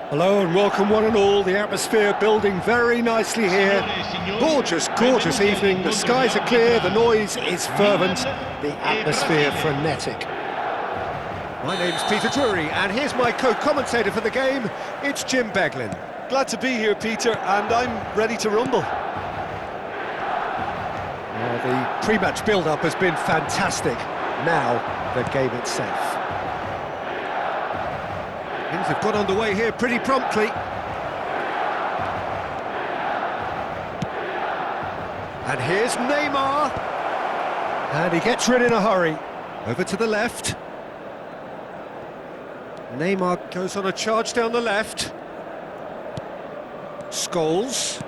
Hello and welcome one and all. The atmosphere building very nicely here. Gorgeous, gorgeous evening. The skies are clear, the noise is fervent, the atmosphere frenetic. My name's Peter Drury and here's my co-commentator for the game. It's Jim Beglin. Glad to be here, Peter, and I'm ready to rumble. The pre-match build-up has been fantastic. Now, the game itself. Things have got underway here pretty promptly. And here's Neymar. And he gets rid in a hurry. Over to the left. Neymar goes on a charge down the left. Scholes.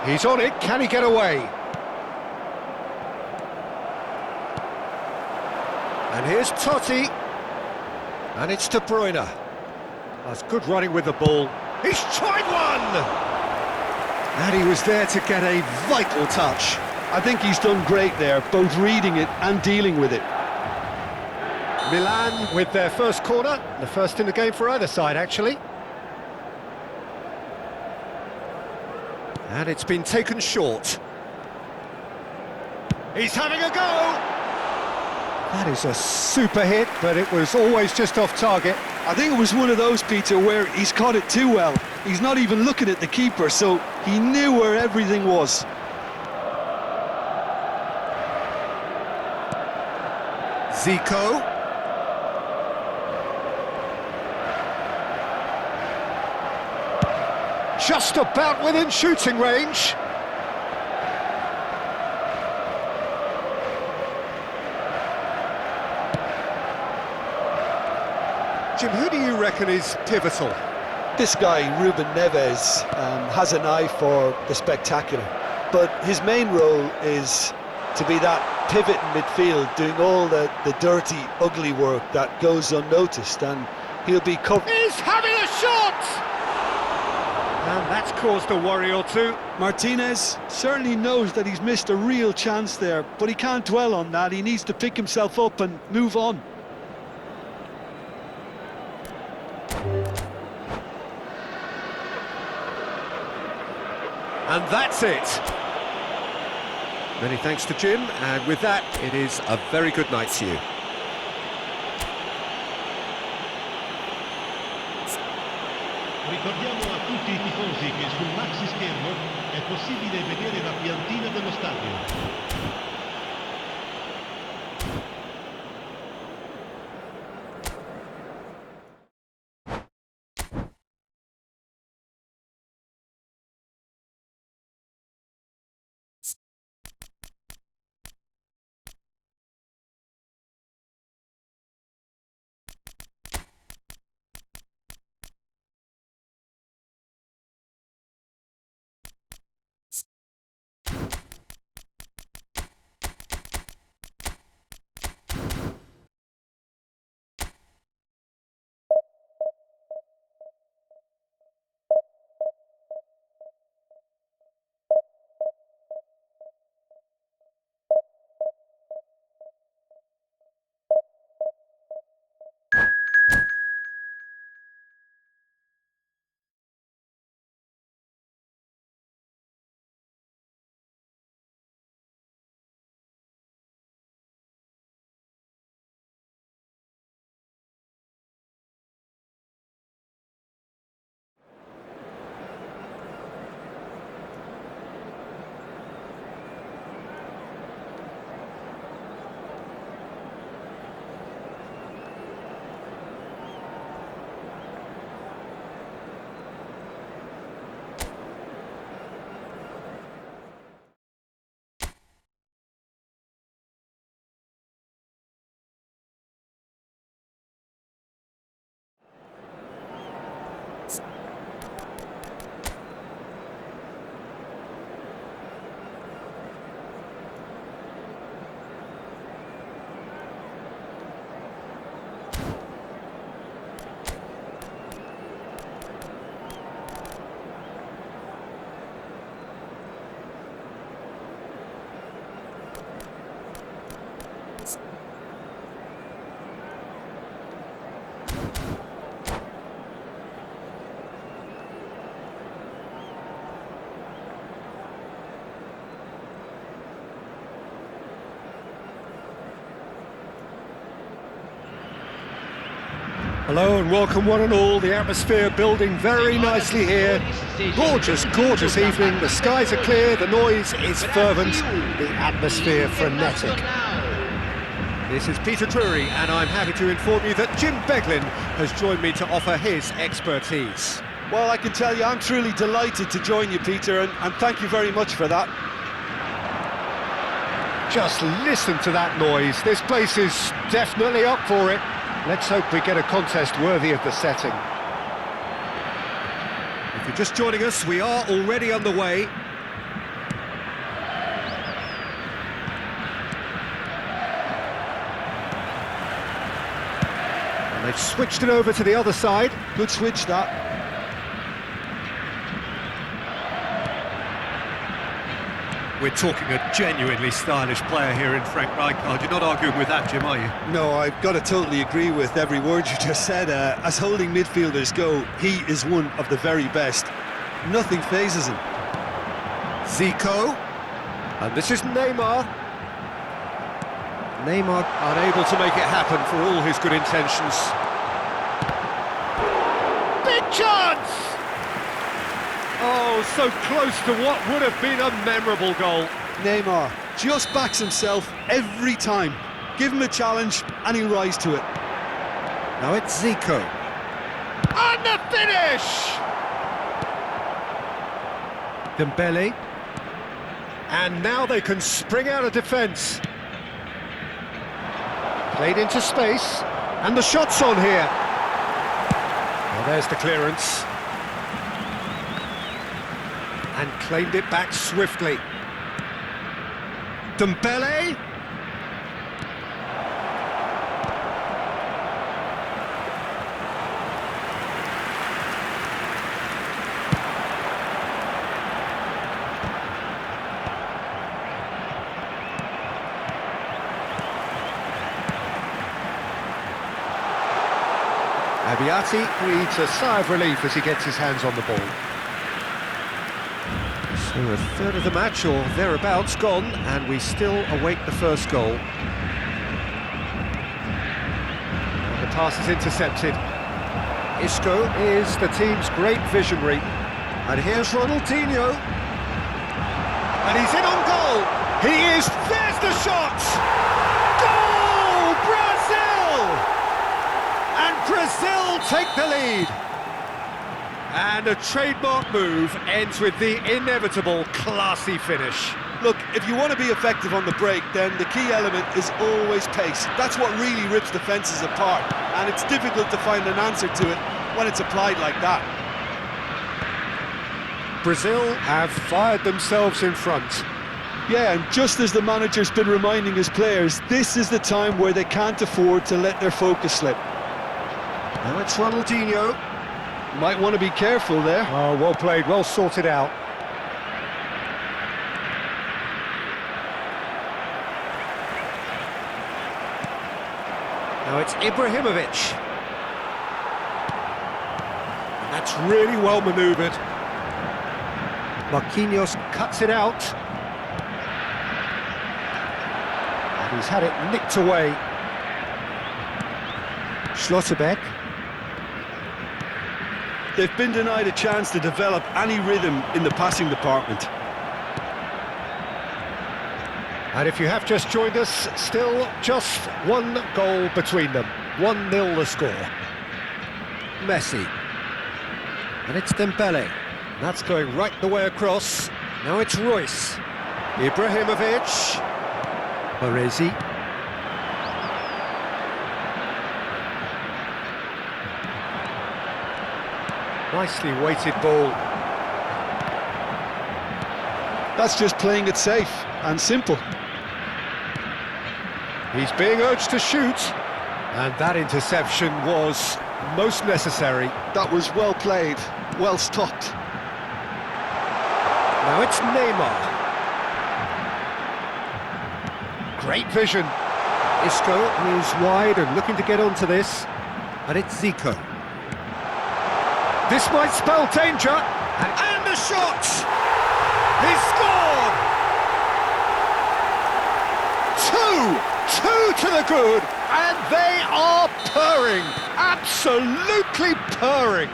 He's on it, can he get away? And here's Totti. And it's De Bruyne. That's good running with the ball. He's tried one! And he was there to get a vital touch. I think he's done great there, both reading it and dealing with it. Milan with their first corner, the first in the game for either side, actually. And it's been taken short. He's having a go! That is a super hit, but it was always just off target. I think it was one of those, Peter, where he's caught it too well. He's not even looking at the keeper, so he knew where everything was. Zico. Just about within shooting range. Jim, who do you reckon is pivotal? This guy, Ruben Neves, has an eye for the spectacular, but his main role is to be that pivot in midfield, doing all the dirty, ugly work that goes unnoticed, and he'll be covered. He's having a shot! And that's caused a worry or two. Martinez certainly knows that he's missed a real chance there, but he can't dwell on that. He needs to pick himself up and move on. And that's it. Many thanks to Jim, and with that, it is a very good night to you. Ricordiamo a tutti i tifosi che sul maxi schermo è possibile vedere la piantina dello stadio. Hello and welcome one and all, the atmosphere building very nicely here. Gorgeous, gorgeous evening, the skies are clear, the noise is fervent, the atmosphere frenetic. This is Peter Drury and I'm happy to inform you that Jim Beglin has joined me to offer his expertise. Well, I can tell you I'm truly delighted to join you, Peter, and thank you very much for that. Just listen to that noise, this place is definitely up for it. Let's hope we get a contest worthy of the setting. If you're just joining us, we are already underway. And they've switched it over to the other side. Good switch, that. We're talking a genuinely stylish player here in Frank Rijkaard. You're not arguing with that, Jim, are you? No, I've got to totally agree with every word you just said. As holding midfielders go, he is one of the very best. Nothing phases him. Zico. And this is Neymar. Neymar unable to make it happen for all his good intentions. Big chance! Oh, so close to what would have been a memorable goal. Neymar just backs himself every time. Give him a challenge and he'll rise to it. Now it's Zico. And the finish! Dembele. And now they can spring out of defence. Played into space. And the shot's on here. Well, there's the clearance. And claimed it back swiftly. Dembele. Abiati breathes a sigh of relief as he gets his hands on the ball. So a third of the match, or thereabouts, gone, and we still await the first goal. And the pass is intercepted. Isco is the team's great visionary. And here's Ronaldinho. And he's in on goal! He is! There's the shot! Goal! Brazil! And Brazil take the lead! And a trademark move ends with the inevitable classy finish. Look, if you want to be effective on the break, then the key element is always pace. That's what really rips defences apart, and it's difficult to find an answer to it when it's applied like that. Brazil have fired themselves in front. Yeah, and just as the manager's been reminding his players, this is the time where they can't afford to let their focus slip. Now it's Ronaldinho. Might want to be careful there. Oh, well played, well sorted out. Now it's Ibrahimovic. And that's really well manoeuvred. Marquinhos cuts it out. And he's had it nicked away. Schlotterbeck. They've been denied a chance to develop any rhythm in the passing department. And if you have just joined us, still just one goal between them. 1-0 the score. Messi. And it's Dembele. That's going right the way across. Now it's Royce. Ibrahimovic. Baresi. Nicely weighted ball. That's just playing it safe and simple. He's being urged to shoot. And that interception was most necessary. That was well played, well stopped. Now it's Neymar. Great vision. Isco is wide and looking to get onto this. And it's Zico. This might spell danger. And the shot! He's scored! Two to the good, and they are purring. absolutely purring.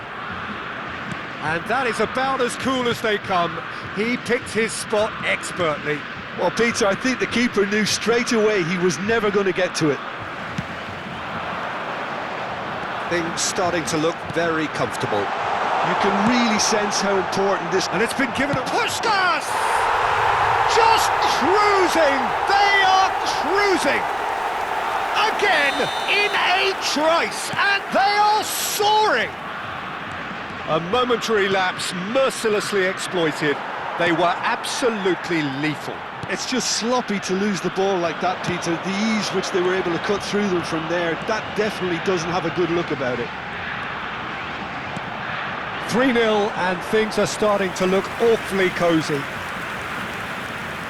And that is about as cool as they come. He picked his spot expertly. Well, Peter, I think the keeper knew straight away he was never going to get to it. Things starting to look very comfortable. You can really sense how important this... And it's been given a Puskás! Just cruising! They are cruising! Again, in a trice, and they are soaring! A momentary lapse mercilessly exploited. They were absolutely lethal. It's just sloppy to lose the ball like that, Peter. The ease which they were able to cut through them from there, that definitely doesn't have a good look about it. 3-0, and things are starting to look awfully cosy.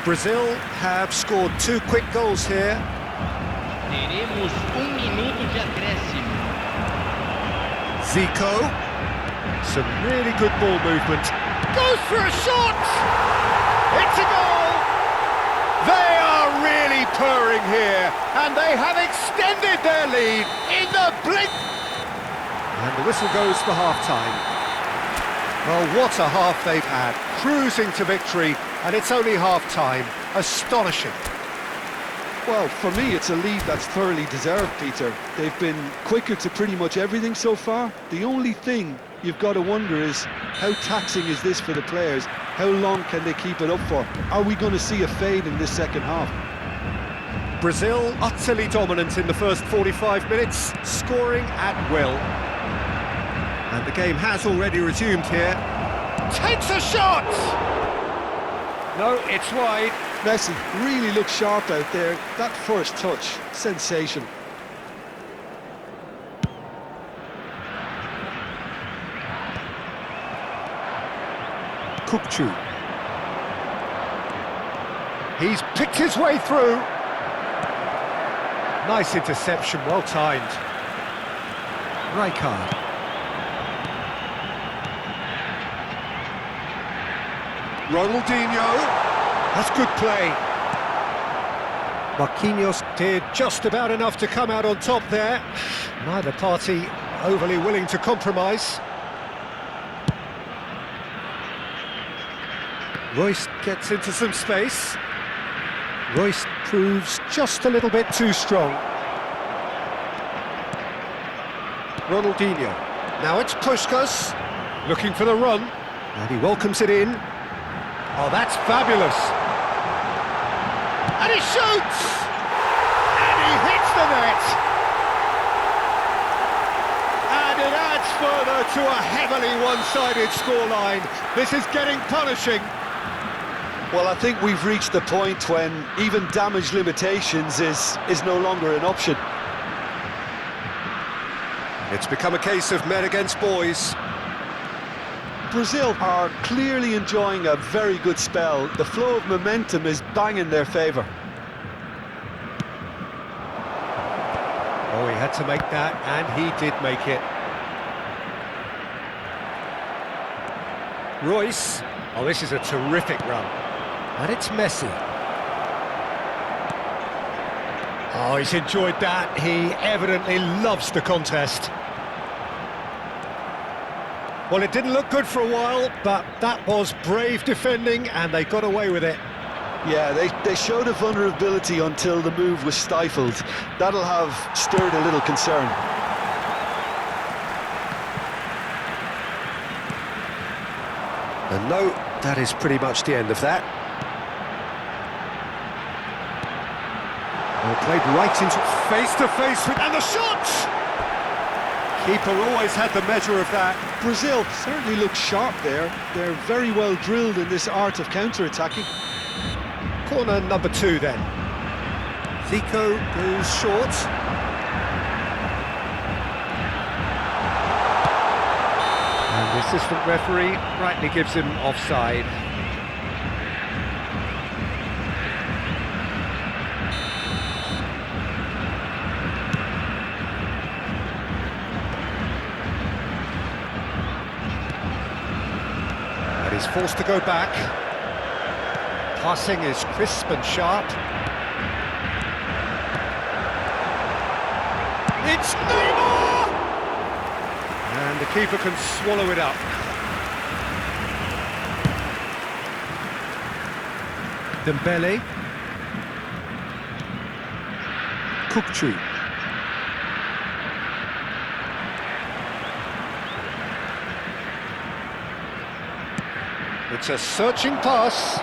Brazil have scored 2 quick goals here. Teremos minuto de acréscimo. Zico. Some really good ball movement. Goes for a shot! It's a goal! They are really purring here, and they have extended their lead in the blink. And the whistle goes for half-time. Well, what a half they've had. Cruising to victory, and it's only half-time. Astonishing. Well, for me, it's a lead that's thoroughly deserved, Peter. They've been quicker to pretty much everything so far. The only thing you've got to wonder is, how taxing is this for the players? How long can they keep it up for? Are we going to see a fade in this second half? Brazil utterly dominant in the first 45 minutes, scoring at will. And the game has already resumed here. Takes a shot! No, it's wide. Messi really looks sharp out there. That first touch, sensation. Kukçu. He's picked his way through. Nice interception, well timed. Rijkaard. Ronaldinho. That's good play. Marquinhos did just about enough to come out on top there. Neither party overly willing to compromise. Royce gets into some space. Royce proves just a little bit too strong. Ronaldinho. Now it's Puskás, looking for the run, and he welcomes it in. Oh, that's fabulous. And he shoots! And he hits the net! And it adds further to a heavily one-sided scoreline. This is getting punishing. Well, I think we've reached the point when even damage limitations is no longer an option. It's become a case of men against boys. Brazil are clearly enjoying a very good spell. The flow of momentum is bang in their favour. Oh, he had to make that, and he did make it. Royce. Oh, this is a terrific run. And it's Messi. Oh, he's enjoyed that. He evidently loves the contest. Well, it didn't look good for a while, but that was brave defending, and they got away with it. Yeah, they showed a vulnerability until the move was stifled. That'll have stirred a little concern. And no, that is pretty much the end of that. Well, played right into face-to-face with... And the shot! Keeper always had the measure of that. Brazil certainly looks sharp there. They're very well drilled in this art of counter-attacking. Corner number 2 then. Zico goes short. And the assistant referee rightly gives him offside. And he's forced to go back. Passing is crisp and sharp. It's Neymar! And the keeper can swallow it up. Dembele. Kukçu. It's a searching pass.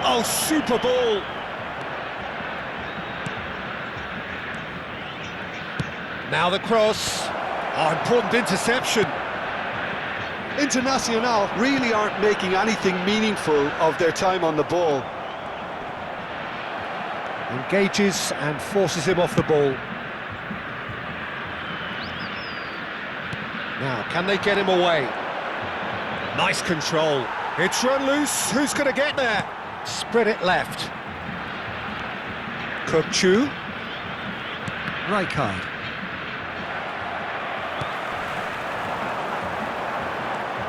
Oh, super ball. Now the cross. Oh, important interception. Internacional really aren't making anything meaningful of their time on the ball. Engages and forces him off the ball. Now, can they get him away? Nice control. It's run loose. Who's going to get there? Spread it left. Kukçu. Rijkaard.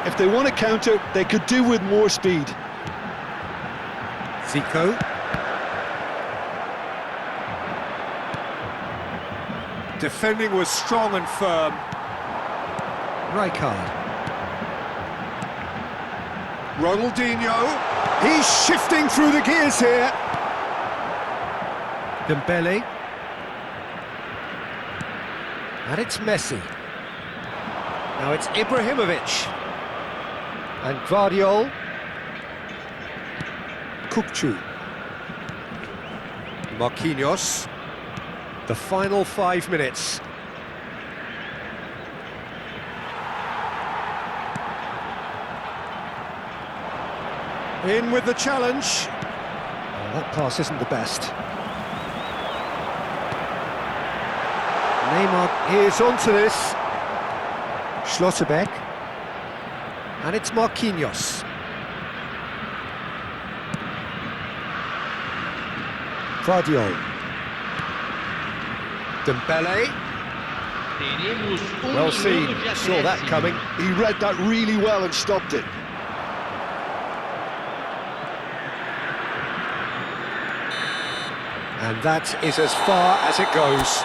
If they want to counter, they could do with more speed. Zico. Defending was strong and firm. Rijkaard. Ronaldinho. He's shifting through the gears here. Dembele. And it's Messi. Now it's Ibrahimovic. And Guardiola. Kukçu. Marquinhos. The final 5 minutes. In with the challenge. Oh, that pass isn't the best. Neymar is onto this. Schlotterbeck. And it's Marquinhos. Guardiola. Dembele. Well seen, saw that coming. He read that really well and stopped it. And that is as far as it goes.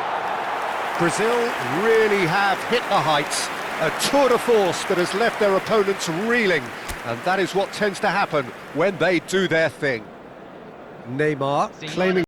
Brazil really have hit the heights. A tour de force that has left their opponents reeling. And that is what tends to happen when they do their thing. Neymar claiming